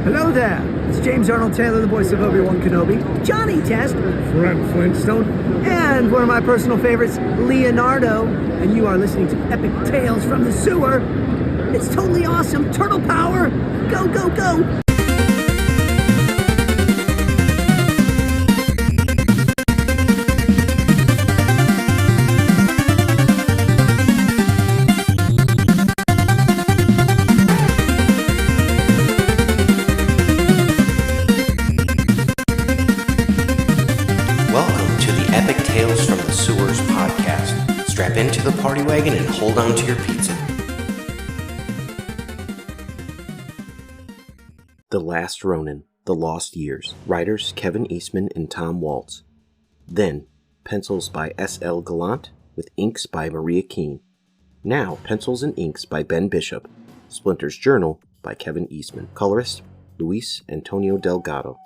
Hello there. It's James Arnold Taylor, the voice of Obi-Wan Kenobi, Johnny Test, Fred Flintstone, and one of my personal favorites, Leonardo. And you are listening to Epic Tales from the Sewer. It's totally awesome. Turtle power. Go, go, go. Strap into the party wagon and hold on to your pizza. The Last Ronin, The Lost Years. Writers Kevin Eastman and Tom Waltz. Then, pencils by S.L. Gallant with inks by Maria Keene. Now, pencils and inks by Ben Bishop. Splinter's Journal by Kevin Eastman. Colorist Luis Antonio Delgado.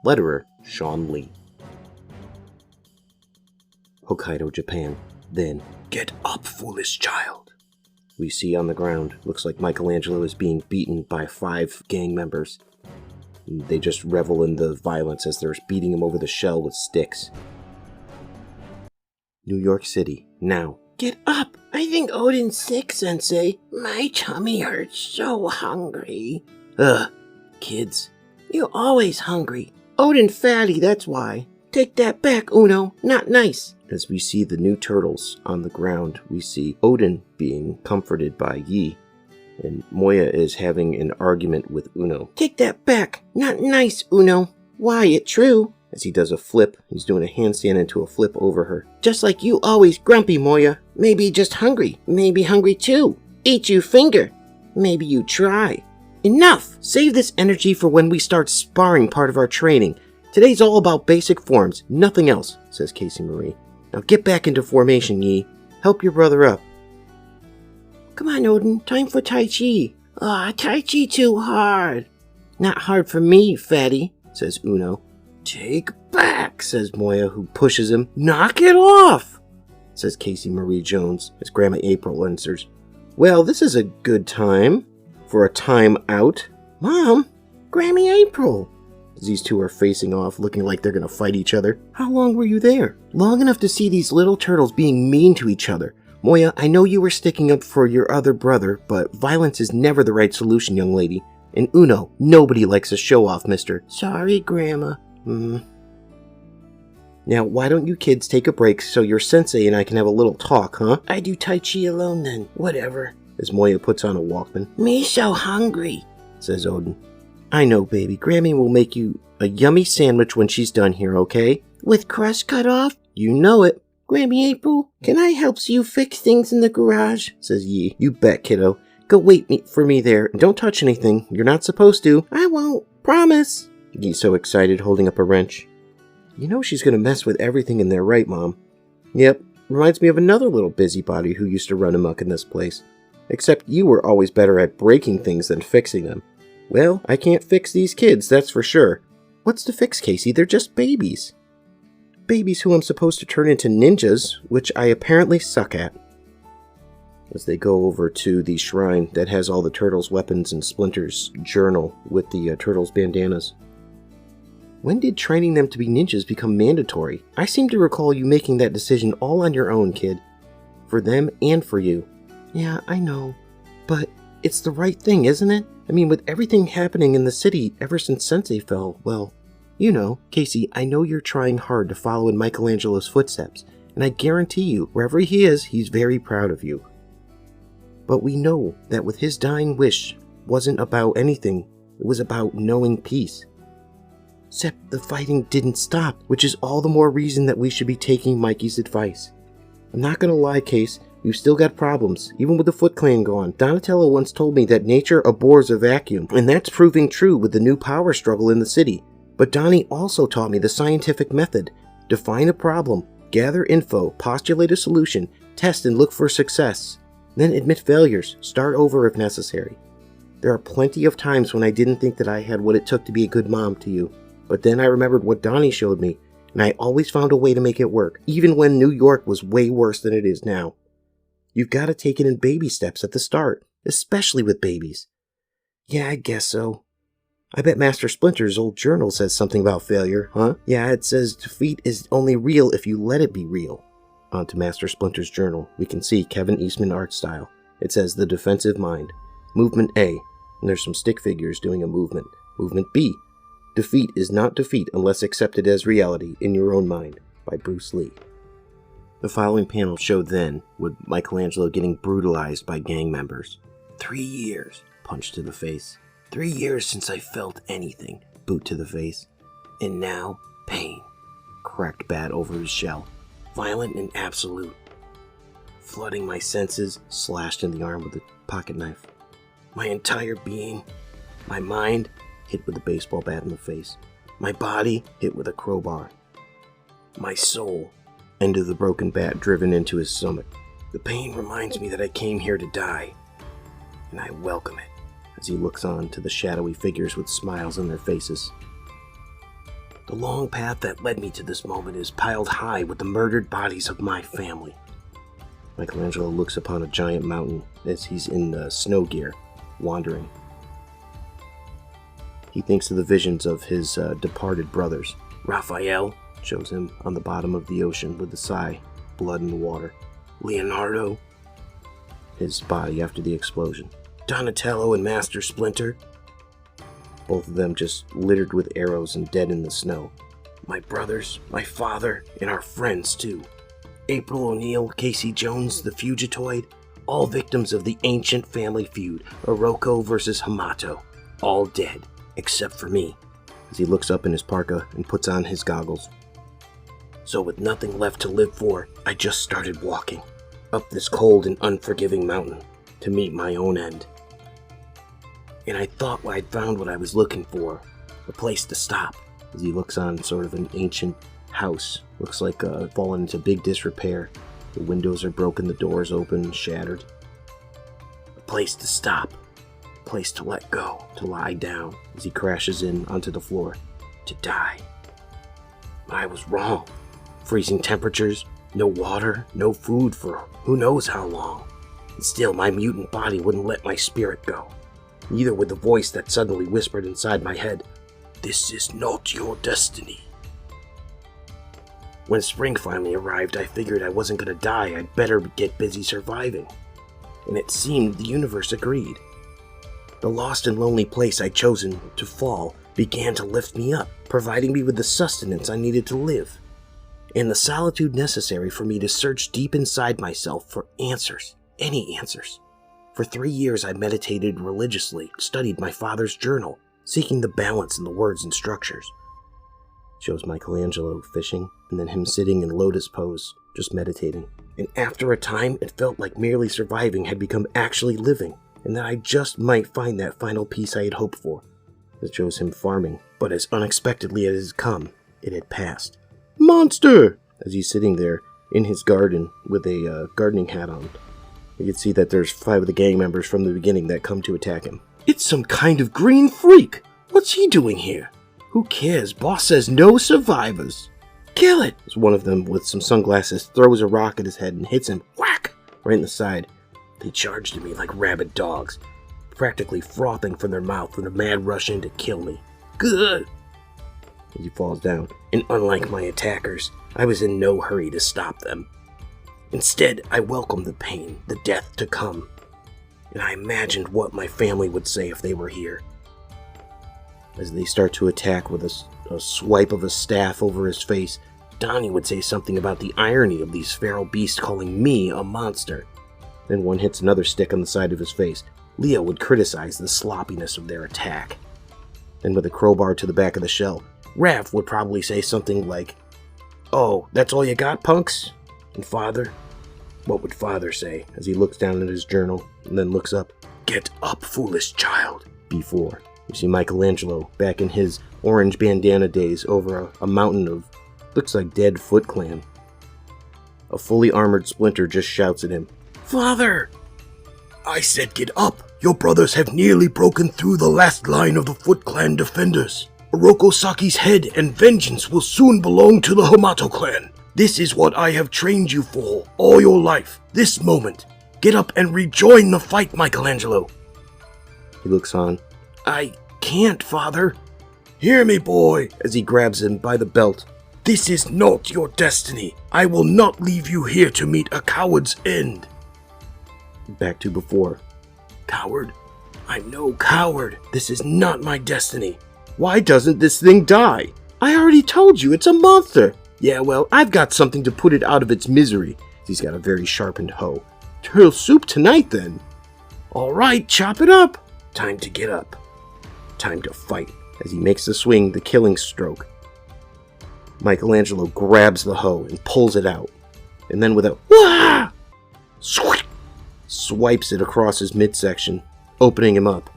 Letterer Sean Lee. Hokkaido, Japan. Then, "Get up, foolish child," we see on the ground. Looks like Michelangelo is being beaten by 5 gang members. They just revel in the violence as they're beating him over the shell with sticks. New York City. Now, "Get up! I think Odin's sick, Sensei. My tummy hurts, so hungry." "Ugh, kids. You're always hungry. Odin fatty, that's why. Take that back, Uno. Not nice." As we see the new turtles on the ground, we see Odin being comforted by Yi, and Moya is having an argument with Uno. "Take that back. Not nice, Uno. Why, it's true." As he does a flip, he's doing a handstand into a flip over her. "Just like you always grumpy, Moya. Maybe just hungry. Maybe hungry too. Eat you finger. Maybe you try." "Enough! Save this energy for when we start sparring part of our training. Today's all about basic forms, nothing else," says Casey Marie. "Now get back into formation, Yi. Help your brother up." "Come on, Odin. Time for Tai Chi." Tai Chi too hard." "Not hard for me, fatty," says Uno. "Take back," says Moya, who pushes him. "Knock it off," says Casey Marie Jones, as Grandma April answers. "Well, this is a good time for a time out." "Mom, Grammy April." These two are facing off, looking like they're gonna fight each other. "How long were you there?" "Long enough to see these little turtles being mean to each other. Moya, I know you were sticking up for your other brother, but violence is never the right solution, young lady. And Uno, nobody likes a show-off, mister." "Sorry, Grandma." "Now, why don't you kids take a break so your sensei and I can have a little talk, huh?" "I do Tai Chi alone then. Whatever." As Moya puts on a Walkman. "Me so hungry," says Odin. "I know, baby. Grammy will make you a yummy sandwich when she's done here, okay? With crust cut off?" "You know it." "Grammy April, can I help you fix things in the garage?" says Yi. "You bet, kiddo. Go wait for me there. And don't touch anything. You're not supposed to." "I won't. Promise." Yi's so excited, holding up a wrench. "You know she's gonna mess with everything in there, right, Mom?" "Yep. Reminds me of another little busybody who used to run amok in this place. Except you were always better at breaking things than fixing them." "Well, I can't fix these kids, that's for sure." "What's to fix, Casey? They're just babies." "Babies who I'm supposed to turn into ninjas, which I apparently suck at." As they go over to the shrine that has all the turtles' weapons and Splinter's journal with the turtles' bandanas. "When did training them to be ninjas become mandatory? I seem to recall you making that decision all on your own, kid. For them and for you." "Yeah, I know. But it's the right thing, isn't it? I mean, with everything happening in the city ever since Sensei fell, well, you know." "Casey, I know you're trying hard to follow in Michelangelo's footsteps, and I guarantee you, wherever he is, he's very proud of you. But we know that with his dying wish wasn't about anything, it was about knowing peace. Except the fighting didn't stop, which is all the more reason that we should be taking Mikey's advice. I'm not gonna lie, Case. We've still got problems, even with the Foot Clan gone. Donatello once told me that nature abhors a vacuum, and that's proving true with the new power struggle in the city. But Donnie also taught me the scientific method. Define a problem, gather info, postulate a solution, test and look for success. Then admit failures, start over if necessary. There are plenty of times when I didn't think that I had what it took to be a good mom to you. But then I remembered what Donnie showed me, and I always found a way to make it work, even when New York was way worse than it is now. You've got to take it in baby steps at the start, especially with babies." "Yeah, I guess so." I bet Master Splinter's old journal says something about failure, huh? Yeah, it says defeat is only real if you let it be real. On to Master Splinter's journal. We can see Kevin Eastman art style. It says the defensive mind. Movement A. And there's some stick figures doing a movement. Movement B. Defeat is not defeat unless accepted as reality in your own mind. By Bruce Lee. The following panel showed then with Michelangelo getting brutalized by gang members. 3 years. Punch to the face. 3 years since I felt anything. Boot to the face. And now, pain. Cracked bat over his shell. Violent and absolute. Flooding my senses, slashed in the arm with a pocket knife. My entire being, my mind, hit with a baseball bat in the face. My body, hit with a crowbar. My soul, end of the broken bat driven into his stomach. The pain reminds me that I came here to die, and I welcome it. As he looks on to the shadowy figures with smiles on their faces. The long path that led me to this moment is piled high with the murdered bodies of my family. Michelangelo looks upon a giant mountain as he's in the snow gear, wandering. He thinks of the visions of his departed brothers. Raphael shows him on the bottom of the ocean with a sigh, blood in the water. Leonardo, his body after the explosion. Donatello and Master Splinter, both of them just littered with arrows and dead in the snow. My brothers, my father, and our friends too. April O'Neil, Casey Jones, the Fugitoid, all victims of the ancient family feud, Oroco versus Hamato, all dead, except for me, as he looks up in his parka and puts on his goggles. So with nothing left to live for, I just started walking, up this cold and unforgiving mountain, to meet my own end. And I thought I'd found what I was looking for, a place to stop, as he looks on sort of an ancient house. Looks like fallen into big disrepair. The windows are broken, the doors open, shattered. A place to stop, a place to let go, to lie down, as he crashes in onto the floor, to die. I was wrong. Freezing temperatures, no water, no food for who knows how long. And still my mutant body wouldn't let my spirit go. Neither would the voice that suddenly whispered inside my head, "This is not your destiny." When spring finally arrived, I figured I wasn't gonna die, I'd better get busy surviving. And it seemed the universe agreed. The lost and lonely place I'd chosen to fall began to lift me up, providing me with the sustenance I needed to live, and the solitude necessary for me to search deep inside myself for answers, any answers. For 3 years I meditated religiously, studied my father's journal, seeking the balance in the words and structures. Shows Michelangelo fishing, and then him sitting in lotus pose, just meditating. And after a time, it felt like merely surviving had become actually living, and that I just might find that final piece I had hoped for. It shows him farming, but as unexpectedly as it had come, it had passed. Monster! As he's sitting there in his garden with a gardening hat on. You can see that there's 5 of the gang members from the beginning that come to attack him. It's some kind of green freak! What's he doing here? Who cares? Boss says no survivors. Kill it! As one of them, with some sunglasses, throws a rock at his head and hits him, whack, right in the side. They charged at me like rabid dogs, practically frothing from their mouth in a mad rush in to kill me. Good! As he falls down, and unlike my attackers, I was in no hurry to stop them. Instead, I welcomed the pain, the death to come, and I imagined what my family would say if they were here. As they start to attack with a swipe of a staff over his face, Donnie would say something about the irony of these feral beasts calling me a monster. Then one hits another stick on the side of his face. Leo would criticize the sloppiness of their attack. Then with a crowbar to the back of the shell, Raph would probably say something like, "Oh, that's all you got, punks?" And Father? What would Father say as he looks down at his journal and then looks up? "Get up, foolish child." Before, you see Michelangelo back in his orange bandana days over a mountain of, looks like dead Foot Clan. A fully armored Splinter just shouts at him, "Father!" "I said get up. Your brothers have nearly broken through the last line of the Foot Clan defenders. Oroku Saki's head and vengeance will soon belong to the Hamato clan. This is what I have trained you for all your life. This moment. Get up and rejoin the fight, Michelangelo." He looks on. "I can't, Father. Hear me, boy, as he grabs him by the belt. This is not your destiny. I will not leave you here to meet a coward's end. Back to before. Coward? I'm no coward. This is not my destiny. Why doesn't this thing die? I already told you, it's a monster. Yeah, well, I've got something to put it out of its misery. He's got a very sharpened hoe. Turtle soup tonight, then. All right, chop it up. Time to get up. Time to fight. As he makes the swing, the killing stroke, Michelangelo grabs the hoe and pulls it out. And then with a wah! Swipes it across his midsection, opening him up.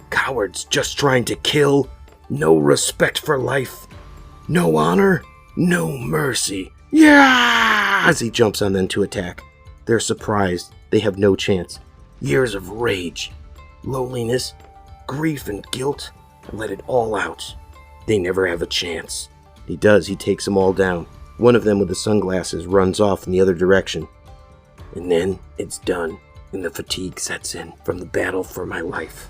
Cowards just trying to kill. No respect for life. No honor. No mercy. Yeah! As he jumps on them to attack. They're surprised. They have no chance. Years of rage, loneliness, grief, and guilt. Let it all out. They never have a chance. He does. He takes them all down. One of them with the sunglasses runs off in the other direction. And then it's done, and the fatigue sets in from the battle for my life.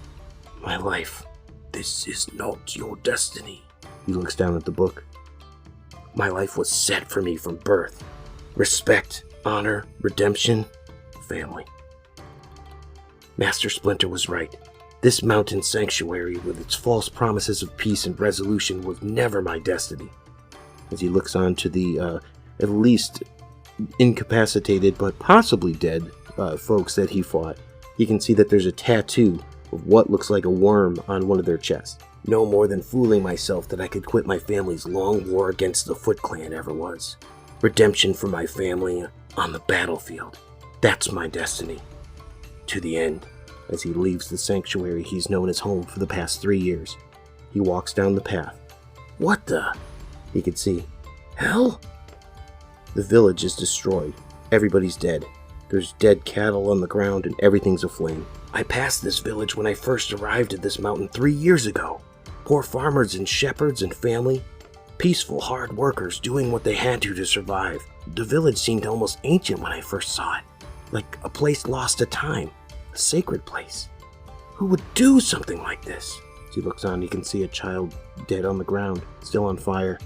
My life. This is not your destiny. He looks down at the book. My life was set for me from birth. Respect, honor, redemption, family. Master Splinter was right. This mountain sanctuary with its false promises of peace and resolution was never my destiny. As he looks on to the, at least incapacitated but possibly dead folks that he fought, he can see that there's a tattoo of what looks like a worm on one of their chests. No more than fooling myself that I could quit my family's long war against the Foot Clan ever was. Redemption for my family on the battlefield. That's my destiny. To the end. As he leaves the sanctuary he's known as home for the past 3 years, he walks down the path. What the? He could see. Hell? The village is destroyed. Everybody's dead. There's dead cattle on the ground and everything's aflame. I passed this village when I first arrived at this mountain 3 years ago. Poor farmers and shepherds and family. Peaceful, hard workers doing what they had to survive. The village seemed almost ancient when I first saw it. Like a place lost to time. A sacred place. Who would do something like this? As he looks on, he can see a child dead on the ground, still on fire.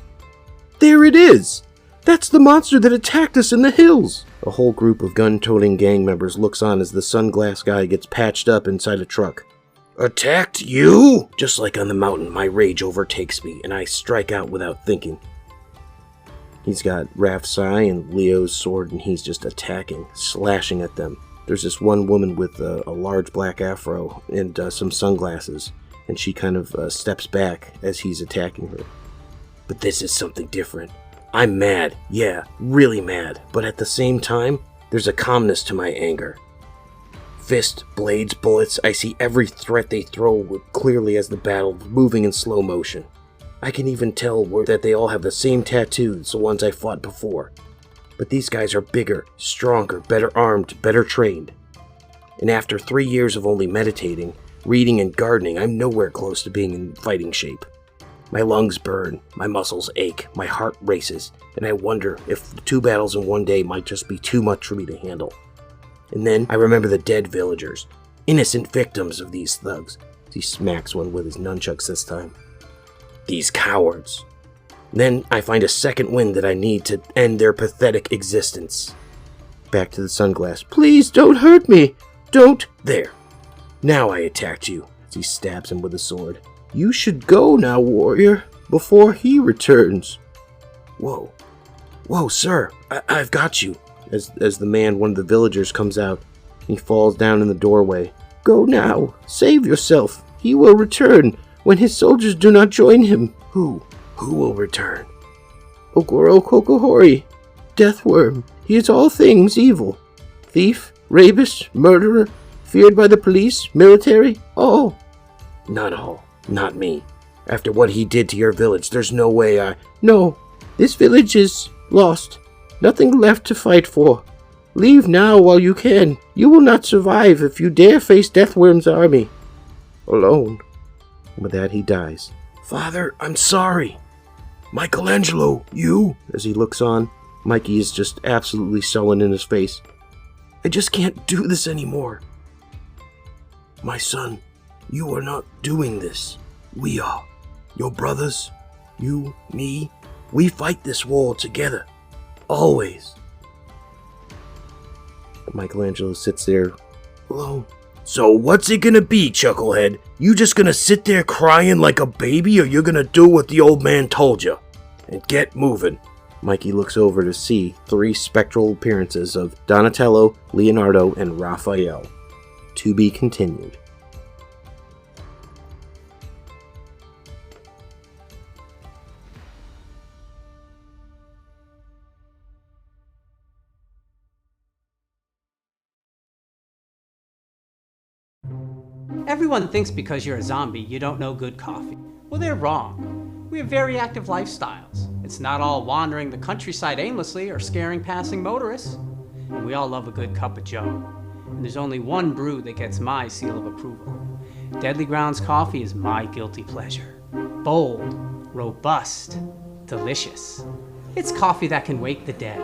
There it is! That's the monster that attacked us in the hills! A whole group of gun-toting gang members looks on as the sunglass guy gets patched up inside a truck. Attacked you? Just like on the mountain, my rage overtakes me, and I strike out without thinking. He's got Rafsai and Leo's sword, and he's just attacking, slashing at them. There's this one woman with a large black afro and some sunglasses, and she kind of steps back as he's attacking her. But this is something different. I'm mad, yeah, really mad, but at the same time, there's a calmness to my anger. Fist, blades, bullets, I see every threat they throw clearly as the battle moving in slow motion. I can even tell that they all have the same tattoos, the ones I fought before. But these guys are bigger, stronger, better armed, better trained. And after 3 years of only meditating, reading, and gardening, I'm nowhere close to being in fighting shape. My lungs burn, my muscles ache, my heart races, and I wonder if 2 battles in one day might just be too much for me to handle. And then I remember the dead villagers, innocent victims of these thugs. He smacks one with his nunchucks this time. These cowards. Then I find a second wind that I need to end their pathetic existence. Back to the sunglass. Please don't hurt me. Don't. There. Now I attacked you, as he stabs him with a sword. You should go now, warrior, before he returns. Whoa. Whoa, sir. I've got you. As the man, one of the villagers, comes out, he falls down in the doorway. Go now. Save yourself. He will return when his soldiers do not join him. Who? Who will return? Ogoro Kokohori, Deathworm. He is all things evil. Thief, rapist, murderer, feared by the police, military, all. Not all. Not me. After what he did to your village, there's no way No, this village is lost. Nothing left to fight for. Leave now while you can. You will not survive if you dare face Deathworm's army. Alone. With that, he dies. Father, I'm sorry. Michelangelo, you? As he looks on, Mikey is just absolutely sullen in his face. I just can't do this anymore. My son, you are not doing this. We are your brothers, you, me. We fight this war together, always. Michelangelo sits there alone. So what's it gonna be, Chucklehead? You just gonna sit there crying like a baby, or you're gonna do what the old man told you and get moving? Mikey looks over to see 3 spectral appearances of Donatello, Leonardo, and Raphael. To be continued. Everyone thinks because you're a zombie, you don't know good coffee. Well, they're wrong. We have very active lifestyles. It's not all wandering the countryside aimlessly or scaring passing motorists. And we all love a good cup of joe. And there's only one brew that gets my seal of approval. Deadly Grounds coffee is my guilty pleasure. Bold, robust, delicious. It's coffee that can wake the dead.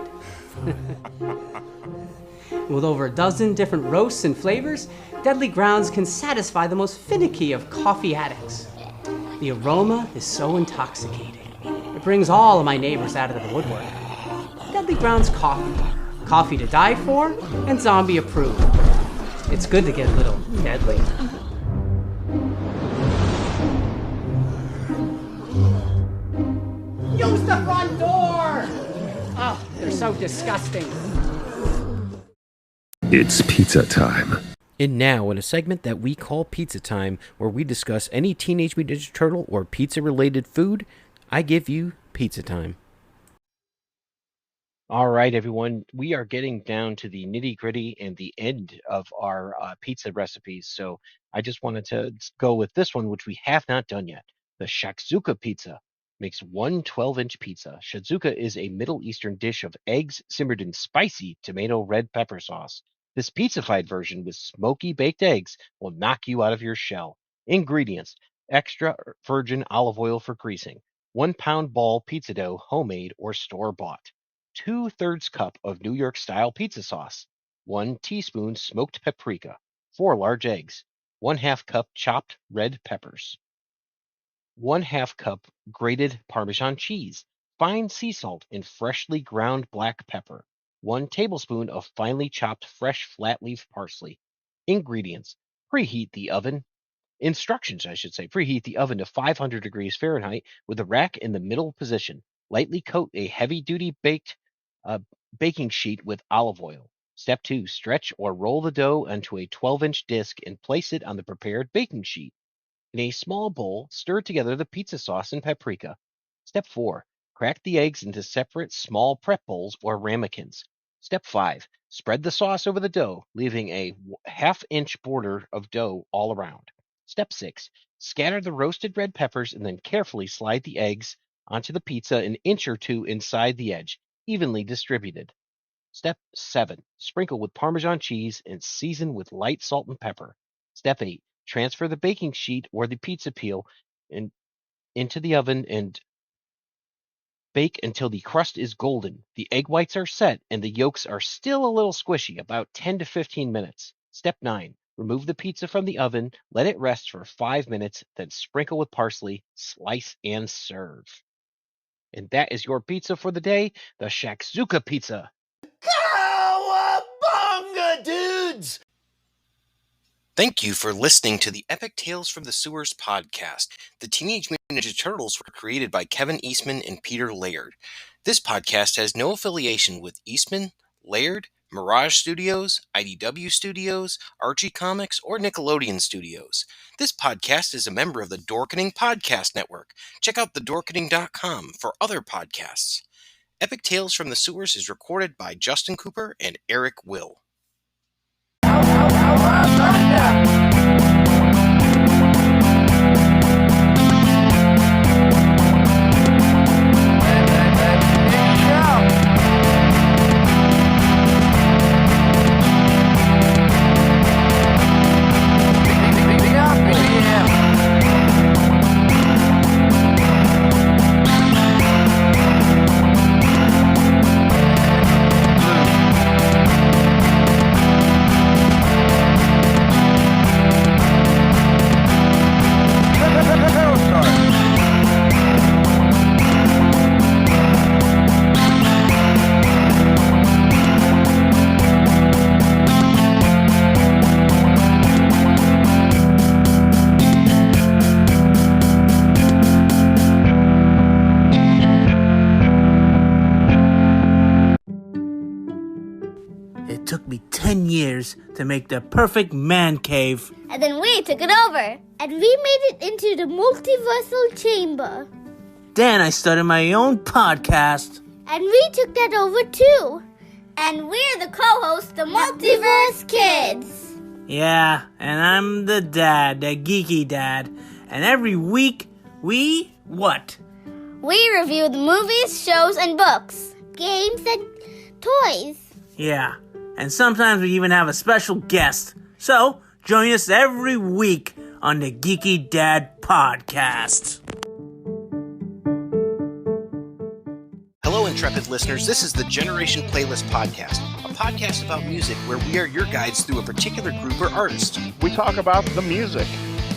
With over a dozen different roasts and flavors, Deadly Grounds can satisfy the most finicky of coffee addicts. The aroma is so intoxicating. It brings all of my neighbors out of the woodwork. Deadly Grounds coffee. Coffee to die for and zombie approved. It's good to get a little deadly. Use the front door! Oh, they're so disgusting. It's pizza time. And now, in a segment that we call Pizza Time, where we discuss any Teenage Mutant Ninja Turtle or pizza-related food, I give you Pizza Time. All right, everyone, we are getting down to the nitty-gritty and the end of our pizza recipes, so I just wanted to go with this one, which we have not done yet. The shakshuka pizza makes one 12-inch pizza. Shakshuka is a Middle Eastern dish of eggs simmered in spicy tomato red pepper sauce. This pizzified version with smoky baked eggs will knock you out of your shell. Ingredients: extra virgin olive oil for greasing, 1 pound ball pizza dough, homemade or store-bought, 2/3 cup of New York style pizza sauce, 1 teaspoon smoked paprika, 4 large eggs, 1/2 cup chopped red peppers, 1/2 cup grated Parmesan cheese, fine sea salt and freshly ground black pepper, 1 tablespoon of finely chopped fresh flat leaf parsley. Ingredients: preheat the oven. Instructions, I should say. Preheat the oven to 500 degrees Fahrenheit with the rack in the middle position. Lightly coat a heavy-duty baking sheet with olive oil. Step 2. Stretch or roll the dough onto a 12-inch disc and place it on the prepared baking sheet. In a small bowl, stir together the pizza sauce and paprika. Step 4. Crack the eggs into separate small prep bowls or ramekins. Step 5. Spread the sauce over the dough, leaving a 1/2-inch border of dough all around. Step 6. Scatter the roasted red peppers and then carefully slide the eggs onto the pizza an inch or 2 inside the edge, evenly distributed. Step 7. Sprinkle with Parmesan cheese and season with light salt and pepper. Step 8. Transfer the baking sheet or the pizza peel into the oven and bake until the crust is golden. The egg whites are set and the yolks are still a little squishy, about 10 to 15 minutes. Step 9. Remove the pizza from the oven, let it rest for 5 minutes, then sprinkle with parsley, slice, and serve. And that is your pizza for the day, the shakshuka pizza. Cowabunga, dudes! Thank you for listening to the Epic Tales from the Sewers podcast. The Teenage Mutant Ninja Turtles were created by Kevin Eastman and Peter Laird. This podcast has no affiliation with Eastman, Laird, Mirage Studios, IDW Studios, Archie Comics, or Nickelodeon Studios. This podcast is a member of the Dorkening Podcast Network. Check out thedorkening.com for other podcasts. Epic Tales from the Sewers is recorded by Justin Cooper and Eric Will. 10 years to make the perfect man cave. And then we took it over. And we made it into the multiversal chamber. Then I started my own podcast. And we took that over too. And we're the co-hosts, the Multiverse Kids. Yeah, and I'm the dad, the geeky dad. And every week, we what? We review the movies, shows, and books, games, and toys. Yeah, and sometimes we even have a special guest. So, join us every week on the Geeky Dad Podcast. Hello, intrepid listeners. This is the Generation Playlist Podcast, a podcast about music where we are your guides through a particular group or artist. We talk about the music,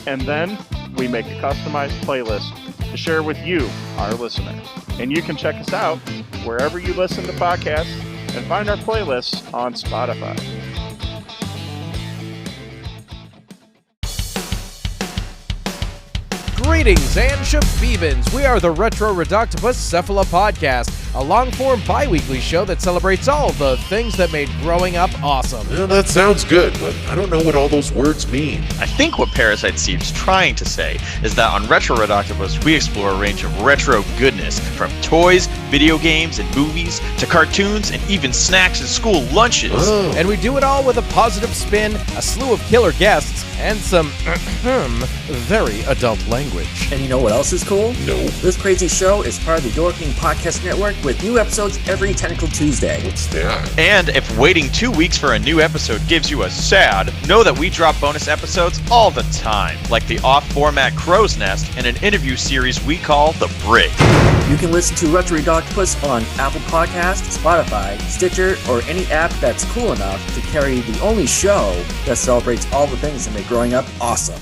and then we make a customized playlist to share with you, our listeners. And you can check us out wherever you listen to podcasts and find our playlists on Spotify. Greetings and shabibans. We are the Retro Reductibus Cephala Podcast, a long-form bi-weekly show that celebrates all the things that made growing up awesome. Well, that sounds good, but I don't know what all those words mean. I think what Parasite Steve's trying to say is that on Retro Redoctopus, we explore a range of retro goodness, from toys, video games, and movies, to cartoons, and even snacks and school lunches. Oh. And we do it all with a positive spin, a slew of killer guests, and some very adult language. And you know what else is cool? No. This crazy show is part of the Door King Podcast Network with new episodes every Tentacle Tuesday. What's that? And if waiting 2 weeks for a new episode gives you a sad, know that we drop bonus episodes all the time, like the off-format Crow's Nest and an interview series we call The Brig. You can listen to Retro Octopus on Apple Podcasts, Spotify, Stitcher, or any app that's cool enough to carry the only show that celebrates all the things that make growing up awesome.